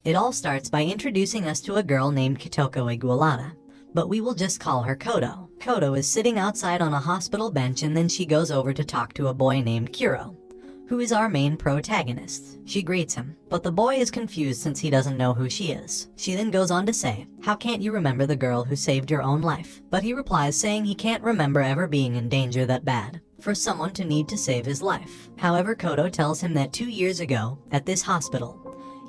It all starts by introducing us to a girl named Kitoko Igualada, but we will just call her Kodo. Kodo is sitting outside on a hospital bench, and then she goes over to talk to a boy named Kuro, who is our main protagonist. She greets him, but the boy is confused since he doesn't know who she is. She then goes on to say, "How can't you remember the girl who saved your own life?" But he replies saying he can't remember ever being in danger that bad for someone to need to save his life. However, Kodo tells him that 2 years ago, at this hospital,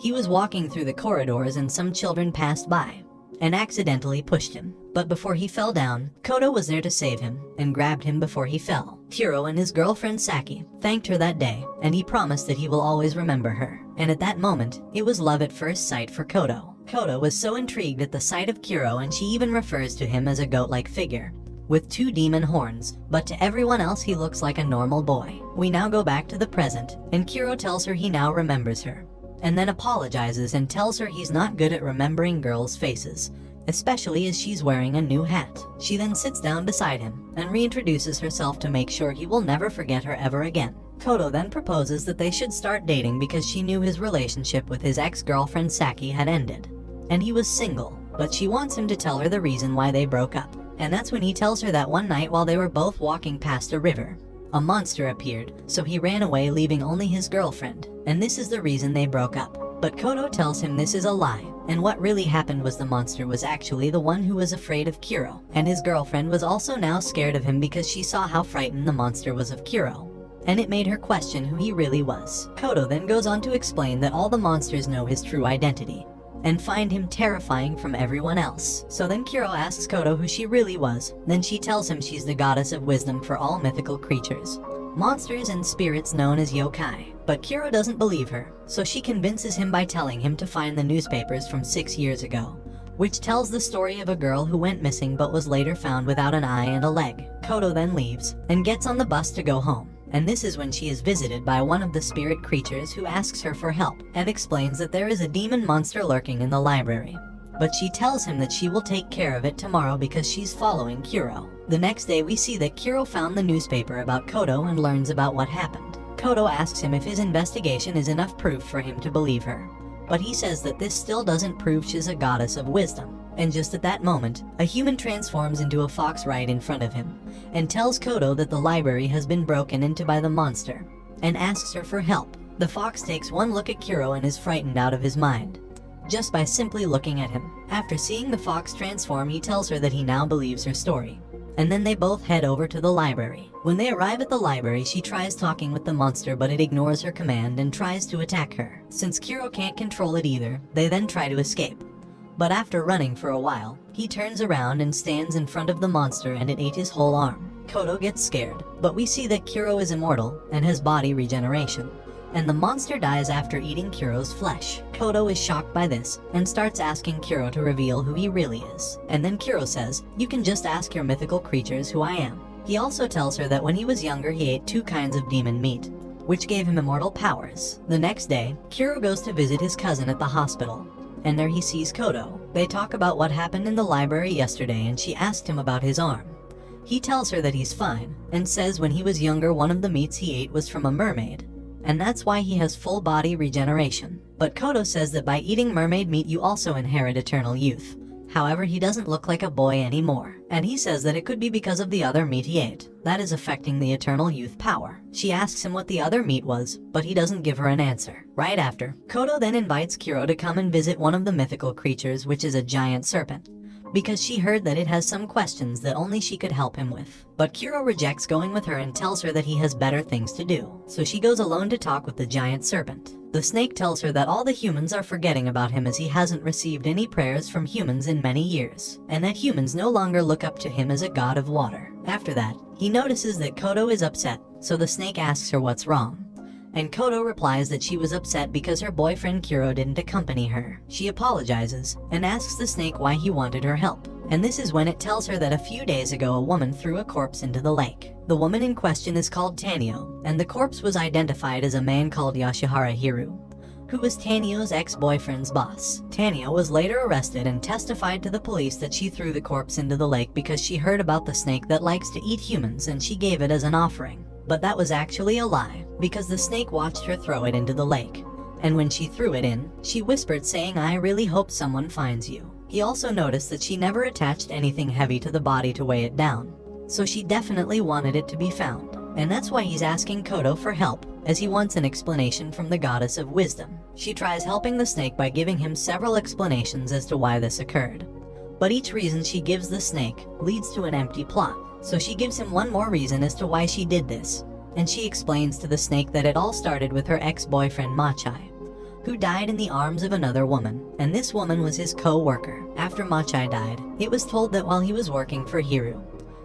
he was walking through the corridors and some children passed by and accidentally pushed him. But before he fell down, Kodo was there to save him and grabbed him before he fell. Kuro and his girlfriend Saki thanked her that day, and he promised that he will always remember her. And at that moment, it was love at first sight for Kodo. Kodo was so intrigued at the sight of Kuro, and she even refers to him as a goat-like figure with 2 demon horns, but to everyone else he looks like a normal boy. We now go back to the present, and Kuro tells her he now remembers her, and then apologizes and tells her he's not good at remembering girls' faces, especially as she's wearing a new hat. She then sits down beside him and reintroduces herself to make sure he will never forget her ever again. Kodo then proposes that they should start dating because she knew his relationship with his ex-girlfriend Saki had ended, and he was single, but she wants him to tell her the reason why they broke up. And that's when he tells her that one night while they were both walking past a river, a monster appeared, so he ran away leaving only his girlfriend, and this is the reason they broke up. But Kodo tells him this is a lie, and what really happened was the monster was actually the one who was afraid of Kuro, and his girlfriend was also now scared of him because she saw how frightened the monster was of Kuro, and it made her question who he really was. Kodo then goes on to explain that all the monsters know his true identity and find him terrifying from everyone else. So then Kuro asks Kodo who she really was, then she tells him she's the goddess of wisdom for all mythical creatures, monsters and spirits known as yokai. But Kuro doesn't believe her, so she convinces him by telling him to find the newspapers from 6 years ago, which tells the story of a girl who went missing but was later found without an eye and a leg. Kodo then leaves and gets on the bus to go home, and this is when she is visited by one of the spirit creatures who asks her for help and explains that there is a demon monster lurking in the library. But she tells him that she will take care of it tomorrow because she's following Kuro. The next day we see that Kuro found the newspaper about Kodo and learns about what happened. Kodo asks him if his investigation is enough proof for him to believe her, but he says that this still doesn't prove she's a goddess of wisdom. And just at that moment, a human transforms into a fox right in front of him and tells Kodo that the library has been broken into by the monster and asks her for help. The fox takes one look at Kuro and is frightened out of his mind just by simply looking at him. After seeing the fox transform, he tells her that he now believes her story, and then they both head over to the library. When they arrive at the library, she tries talking with the monster, but it ignores her command and tries to attack her. Since Kuro can't control it either, they then try to escape. But after running for a while, he turns around and stands in front of the monster, and it ate his whole arm. Kodo gets scared, but we see that Kuro is immortal and has body regeneration, and the monster dies after eating Kuro's flesh. Kodo is shocked by this and starts asking Kuro to reveal who he really is. And then Kuro says, "You can just ask your mythical creatures who I am." He also tells her that when he was younger he ate 2 kinds of demon meat, which gave him immortal powers. The next day, Kuro goes to visit his cousin at the hospital, and there he sees Kodo. They talk about what happened in the library yesterday, and she asked him about his arm. He tells her that he's fine, and says when he was younger one of the meats he ate was from a mermaid, and that's why he has full body regeneration. But Kodo says that by eating mermaid meat you also inherit eternal youth. However, he doesn't look like a boy anymore, and he says that it could be because of the other meat he ate that is affecting the eternal youth power. She asks him what the other meat was, but he doesn't give her an answer. Right after, Kodo then invites Kuro to come and visit one of the mythical creatures, which is a giant serpent, because she heard that it has some questions that only she could help him with. But Kuro rejects going with her and tells her that he has better things to do, so she goes alone to talk with the giant serpent. The snake tells her that all the humans are forgetting about him as he hasn't received any prayers from humans in many years, and that humans no longer look up to him as a god of water. After that, he notices that Kodo is upset, so the snake asks her what's wrong, and Kodo replies that she was upset because her boyfriend Kuro didn't accompany her. She apologizes and asks the snake why he wanted her help, and this is when it tells her that a few days ago a woman threw a corpse into the lake. The woman in question is called Tanio, and the corpse was identified as a man called Yashihara Hiru, who was Tanio's ex-boyfriend's boss. Tanio was later arrested and testified to the police that she threw the corpse into the lake because she heard about the snake that likes to eat humans and she gave it as an offering. But that was actually a lie, because the snake watched her throw it into the lake, and when she threw it in, she whispered saying, "I really hope someone finds you." He also noticed that she never attached anything heavy to the body to weigh it down, so she definitely wanted it to be found. And that's why he's asking Kodo for help, as he wants an explanation from the goddess of wisdom. She tries helping the snake by giving him several explanations as to why this occurred. But each reason she gives the snake leads to an empty plot, so she gives him one more reason as to why she did this. And she explains to the snake that it all started with her ex-boyfriend Machai, who died in the arms of another woman, and this woman was his co-worker. After Machai died, it was told that while he was working for Hiru,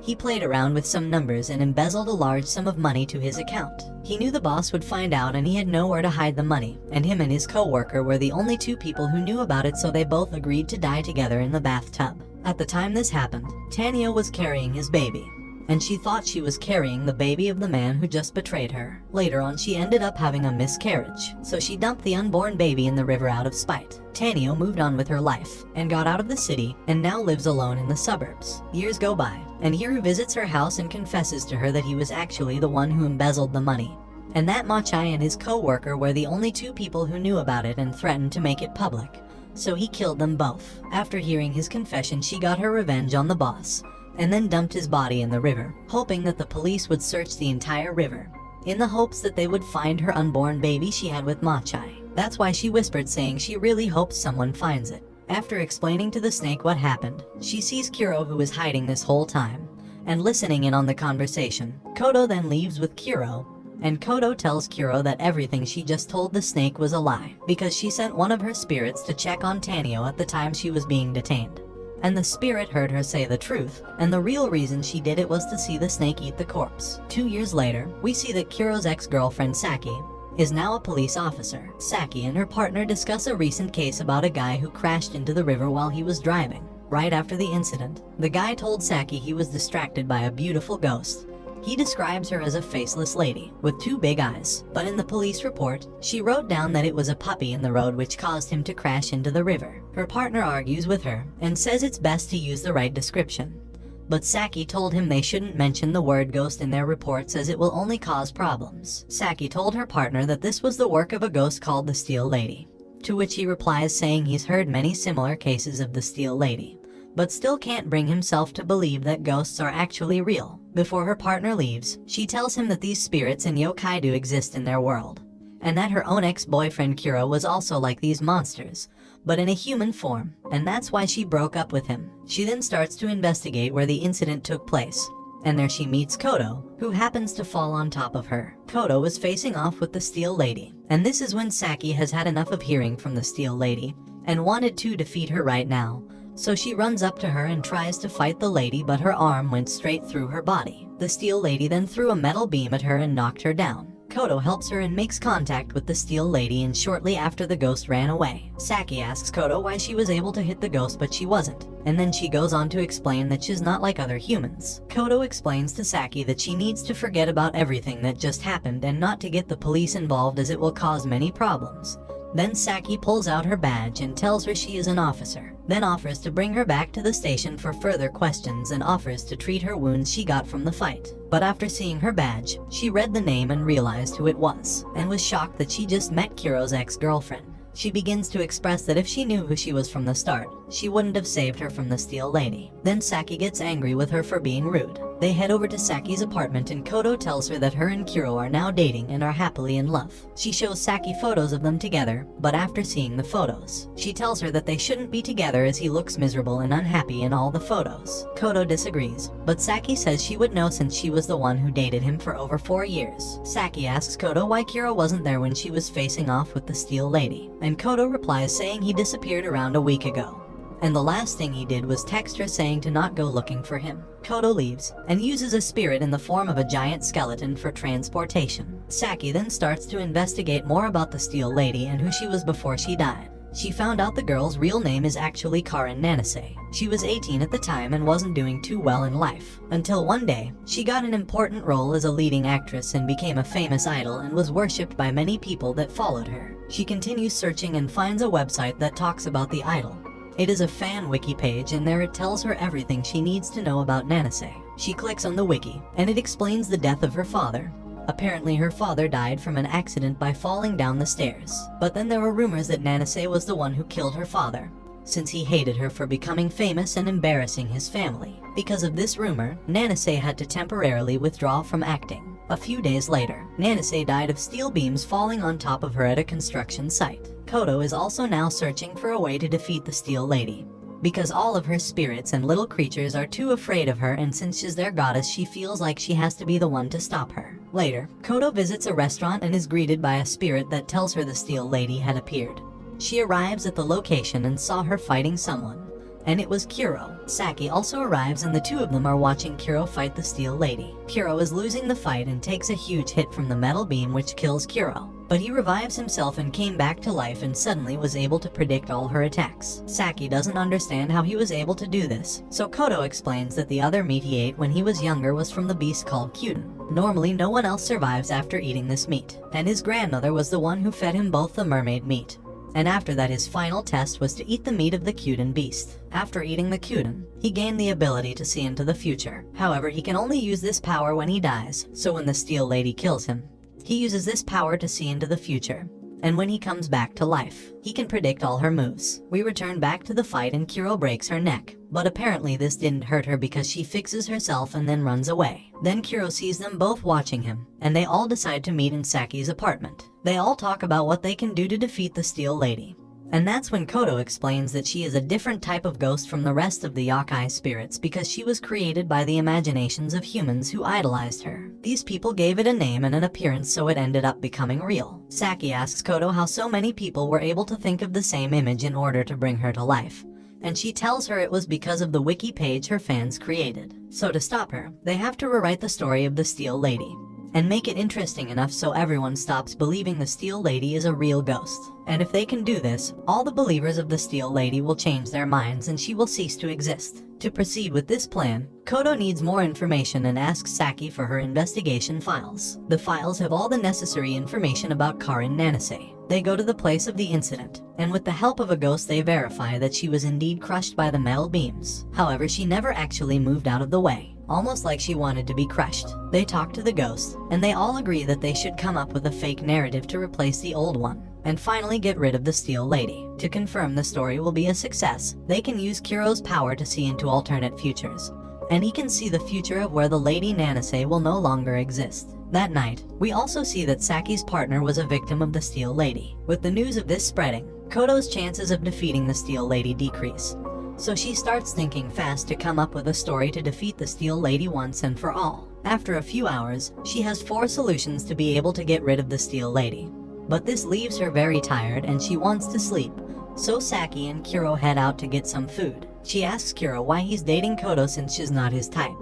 he played around with some numbers and embezzled a large sum of money to his account. He knew the boss would find out and he had nowhere to hide the money, and him and his co-worker were the only two people who knew about it, so they both agreed to die together in the bathtub. At the time this happened, Tanya was carrying his baby, and she thought she was carrying the baby of the man who just betrayed her. Later on, she ended up having a miscarriage, so she dumped the unborn baby in the river out of spite. Tanya moved on with her life and got out of the city and now lives alone in the suburbs. Years go by, and Hiru visits her house and confesses to her that he was actually the one who embezzled the money, and that Machai and his co-worker were the only two people who knew about it and threatened to make it public, so he killed them both. After hearing his confession, she got her revenge on the boss, and then dumped his body in the river, hoping that the police would search the entire river, in the hopes that they would find her unborn baby she had with Machai. That's why she whispered saying she really hopes someone finds it. After explaining to the snake what happened, she sees Kuro, who was hiding this whole time, and listening in on the conversation. Kodo then leaves with Kuro, and Kodo tells Kuro that everything she just told the snake was a lie, because she sent one of her spirits to check on Tanio at the time she was being detained. And the spirit heard her say the truth, and the real reason she did it was to see the snake eat the corpse. 2 years later, we see that Kuro's ex-girlfriend Saki is now a police officer. Saki and her partner discuss a recent case about a guy who crashed into the river while he was driving. Right after the incident, the guy told Saki he was distracted by a beautiful ghost. He describes her as a faceless lady with 2 big eyes, but in the police report, she wrote down that it was a puppy in the road which caused him to crash into the river. Her partner argues with her and says it's best to use the right description, but Saki told him they shouldn't mention the word ghost in their reports as it will only cause problems. Saki told her partner that this was the work of a ghost called the Steel Lady, to which he replies saying he's heard many similar cases of the Steel Lady, but still can't bring himself to believe that ghosts are actually real. Before her partner leaves, she tells him that these spirits and yokai do exist in their world, and that her own ex-boyfriend Kuro was also like these monsters, but in a human form, and that's why she broke up with him. She then starts to investigate where the incident took place, and there she meets Kodo, who happens to fall on top of her. Kodo is facing off with the Steel Lady, and this is when Saki has had enough of hearing from the Steel Lady and wanted to defeat her right now. So she runs up to her and tries to fight the lady, but her arm went straight through her body. The Steel Lady then threw a metal beam at her and knocked her down. Kodo helps her and makes contact with the Steel Lady, and shortly after the ghost ran away. Saki asks Kodo why she was able to hit the ghost but she wasn't, and then she goes on to explain that she's not like other humans. Kodo explains to Saki that she needs to forget about everything that just happened and not to get the police involved as it will cause many problems. Then Saki pulls out her badge and tells her she is an officer, then offers to bring her back to the station for further questions and offers to treat her wounds she got from the fight. But after seeing her badge, she read the name and realized who it was, and was shocked that she just met Kuro's ex-girlfriend. She begins to express that if she knew who she was from the start, she wouldn't have saved her from the Steel Lady. Then Saki gets angry with her for being rude. They head over to Saki's apartment and Kodo tells her that her and Kuro are now dating and are happily in love. She shows Saki photos of them together, but after seeing the photos, she tells her that they shouldn't be together as he looks miserable and unhappy in all the photos. Kodo disagrees, but Saki says she would know since she was the one who dated him for over 4 years. Saki asks Kodo why Kuro wasn't there when she was facing off with the Steel Lady, and Kodo replies saying he disappeared around a week ago, and the last thing he did was text her saying to not go looking for him. Kodo leaves and uses a spirit in the form of a giant skeleton for transportation. Saki then starts to investigate more about the Steel Lady and who she was before she died. She found out the girl's real name is actually Karin Nanase. She was 18 at the time and wasn't doing too well in life, until one day, she got an important role as a leading actress and became a famous idol and was worshipped by many people that followed her. She continues searching and finds a website that talks about the idol. It is a fan wiki page, and there it tells her everything she needs to know about Nanase. She clicks on the wiki, and it explains the death of her father, Apparently her father died from an accident by falling down the stairs. But then there were rumors that Nanase was the one who killed her father, since he hated her for becoming famous and embarrassing his family. Because of this rumor, Nanase had to temporarily withdraw from acting. A few days later, Nanase died of steel beams falling on top of her at a construction site. Koto is also now searching for a way to defeat the Steel Lady, because all of her spirits and little creatures are too afraid of her, and since she's their goddess, she feels like she has to be the one to stop her. Later, Koto visits a restaurant and is greeted by a spirit that tells her the Steel Lady had appeared. She arrives at the location and saw her fighting someone, and it was Kuro. Saki also arrives and the two of them are watching Kuro fight the Steel Lady. Kuro is losing the fight and takes a huge hit from the metal beam which kills Kuro. But he revives himself and came back to life and suddenly was able to predict all her attacks. Saki doesn't understand how he was able to do this, so Koto explains that the other meat he ate when he was younger was from the beast called Kyuden. Normally no one else survives after eating this meat, and his grandmother was the one who fed him both the mermaid meat. And after that his final test was to eat the meat of the Kyuden beast. After eating the Kyuden, he gained the ability to see into the future. However, he can only use this power when he dies, so when the Steel Lady kills him, he uses this power to see into the future, and when he comes back to life, he can predict all her moves. We return back to the fight and Kuro breaks her neck, but apparently this didn't hurt her because she fixes herself and then runs away. Then Kuro sees them both watching him, and they all decide to meet in Saki's apartment. They all talk about what they can do to defeat the Steel Lady. And that's when Koto explains that she is a different type of ghost from the rest of the yokai spirits because she was created by the imaginations of humans who idolized her. These people gave it a name and an appearance, so it ended up becoming real. Saki asks Koto how so many people were able to think of the same image in order to bring her to life, and she tells her it was because of the wiki page her fans created. So to stop her, they have to rewrite the story of the Steel Lady and make it interesting enough so everyone stops believing the Steel Lady is a real ghost. And if they can do this, all the believers of the Steel Lady will change their minds and she will cease to exist. To proceed with this plan, Koto needs more information and asks Saki for her investigation files. The files have all the necessary information about Karin Nanase. They go to the place of the incident, and with the help of a ghost they verify that she was indeed crushed by the metal beams. However, she never actually moved out of the way, almost like she wanted to be crushed. They talk to the ghost, and they all agree that they should come up with a fake narrative to replace the old one, and finally get rid of the Steel Lady. To confirm the story will be a success, they can use Kuro's power to see into alternate futures, and he can see the future of where the Lady Nanase will no longer exist. That night, we also see that Saki's partner was a victim of the Steel Lady. With the news of this spreading, Koto's chances of defeating the Steel Lady decrease, so she starts thinking fast to come up with a story to defeat the Steel Lady once and for all. After a few hours, she has 4 solutions to be able to get rid of the Steel Lady, but this leaves her very tired and she wants to sleep, so Saki and Kuro head out to get some food. She asks Kuro why he's dating Koto since she's not his type,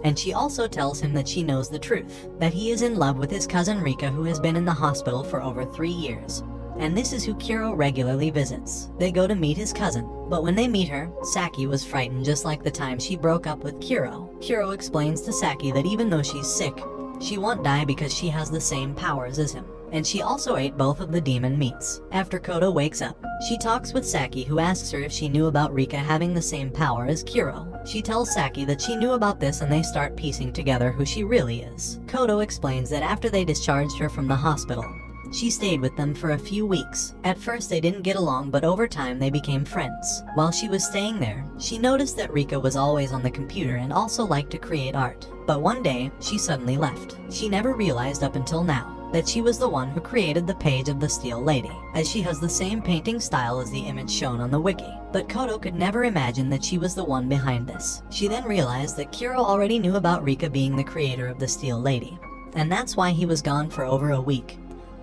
and she also tells him that she knows the truth, that he is in love with his cousin Rika, who has been in the hospital for over 3 years, and this is who Kuro regularly visits. They go to meet his cousin, but when they meet her, Saki was frightened just like the time she broke up with Kuro. Kuro explains to Saki that even though she's sick, she won't die because she has the same powers as him, and she also ate both of the demon meats. After Koto wakes up, she talks with Saki, who asks her if she knew about Rika having the same power as Kuro. She tells Saki that she knew about this and they start piecing together who she really is. Koto explains that after they discharged her from the hospital, she stayed with them for a few weeks. At first they didn't get along, but over time they became friends. While she was staying there, she noticed that Rika was always on the computer and also liked to create art. But one day, she suddenly left. She never realized up until now that she was the one who created the page of the Steel Lady, as she has the same painting style as the image shown on the wiki. But Koto could never imagine that she was the one behind this. She then realized that Kuro already knew about Rika being the creator of the Steel Lady, and that's why he was gone for over a week,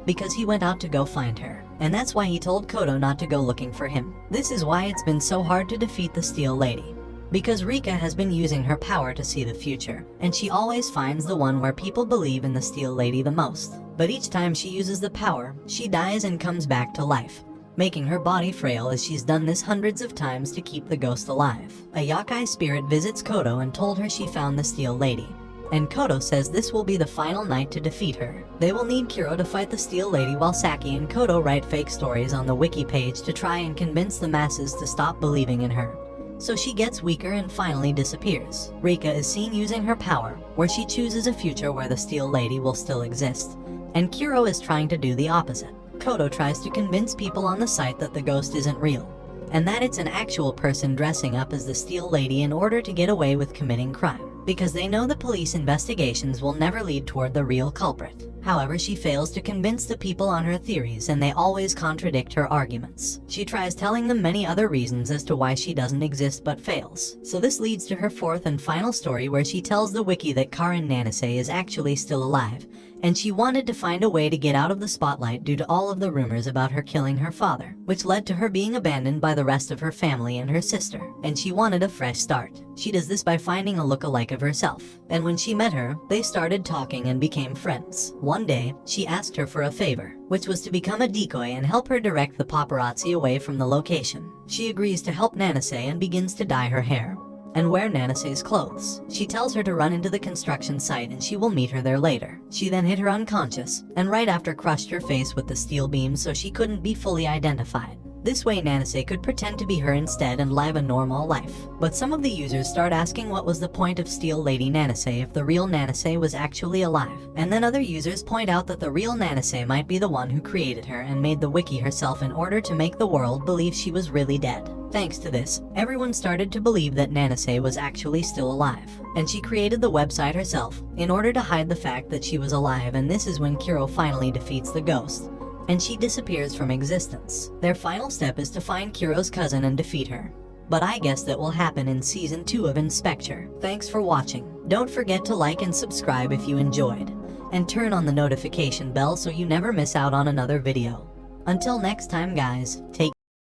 because he went out to go find her, and that's why he told Koto not to go looking for him. This is why it's been so hard to defeat the Steel Lady, because Rika has been using her power to see the future, and she always finds the one where people believe in the Steel Lady the most. But each time she uses the power, she dies and comes back to life, making her body frail, as she's done this hundreds of times to keep the ghost alive. A yokai spirit visits Koto and told her she found the Steel Lady, and Koto says this will be the final night to defeat her. They will need Kuro to fight the Steel Lady while Saki and Koto write fake stories on the wiki page to try and convince the masses to stop believing in her, so she gets weaker and finally disappears. Rika is seen using her power, where she chooses a future where the Steel Lady will still exist, and Kuro is trying to do the opposite. Kodo tries to convince people on the site that the ghost isn't real, and that it's an actual person dressing up as the Steel Lady in order to get away with committing crime, because they know the police investigations will never lead toward the real culprit. However, she fails to convince the people on her theories, and they always contradict her arguments. She tries telling them many other reasons as to why she doesn't exist but fails. So this leads to her fourth and final story, where she tells the wiki that Karin Nanase is actually still alive, and she wanted to find a way to get out of the spotlight due to all of the rumors about her killing her father, which led to her being abandoned by the rest of her family and her sister, and she wanted a fresh start. She does this by finding a look-alike of herself, and when she met her, they started talking and became friends. One day, she asked her for a favor, which was to become a decoy and help her direct the paparazzi away from the location. She agrees to help Nanase and begins to dye her hair and wear Nanase's clothes. She tells her to run into the construction site and she will meet her there later. She then hit her unconscious, and right after crushed her face with the steel beam so she couldn't be fully identified. This way Nanase could pretend to be her instead and live a normal life. But some of the users start asking what was the point of Steel Lady Nanase if the real Nanase was actually alive. And then other users point out that the real Nanase might be the one who created her and made the wiki herself in order to make the world believe she was really dead. Thanks to this, everyone started to believe that Nanase was actually still alive, and she created the website herself in order to hide the fact that she was alive, and this is when Kuro finally defeats the ghost, and she disappears from existence. Their final step is to find Kuro's cousin and defeat her. But I guess that will happen in Season 2 of Spectre. Thanks for watching. Don't forget to like and subscribe if you enjoyed, and turn on the notification bell so you never miss out on another video. Until next time guys, take